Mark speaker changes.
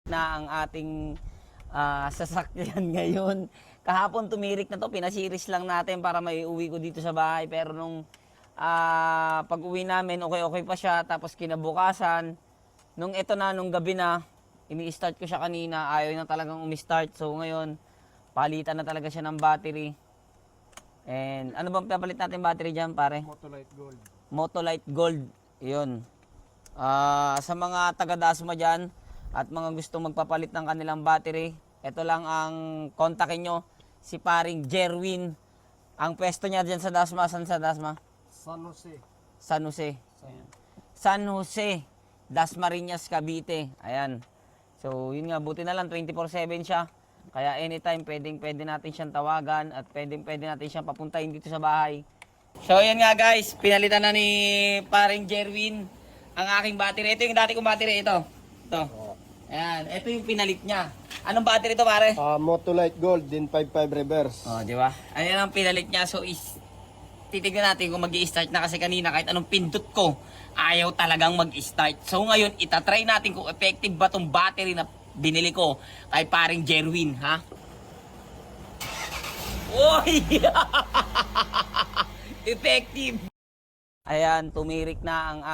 Speaker 1: na ang ating sasakyan ngayon. Kahapon tumirik na to, pinasiris lang natin para maiuwi ko dito sa bahay. Pero nung pag uwi namin, okay pa siya. Tapos kinabukasan, nung gabi na, ini-start ko siya kanina, ayaw na talagang umi-start. So ngayon, palitan na talaga siya ng battery. And ano bang papalit natin battery dyan, pare?
Speaker 2: Motolite Gold.
Speaker 1: Motolite Gold. Yun. Sa mga taga-Dasma dyan at mga gustong magpapalit ng kanilang battery, ito lang ang kontakin nyo, si paring Jerwin. Ang pwesto niya dyan sa Dasma, saan sa Dasma?
Speaker 2: San Jose.
Speaker 1: San Jose. San Jose, Dasmariñas, Cavite. Ayan. So, yun nga, buti na lang, 24/7 siya. Kaya anytime, pwede natin siyang tawagan at pwede natin siyang papuntahin dito sa bahay. So, yan nga guys, pinalitan na ni paring Jerwin ang aking battery. Ito yung dati kong battery, ito. Ito. Ayan, ito yung pinalit niya. Anong battery ito, pare?
Speaker 2: Motolite Gold din 55 reverse.
Speaker 1: Oh, di ba? Ayan ang pinalit niya. So, titignan natin kung mag-i-start na kasi kanina kahit anong pindot ko, ayaw talagang mag-start. So, ngayon, itatry natin kung effective ba tong battery na binili ko kay paring Jerwin, ha? Uy! Effective! Ayan, tumirik na ang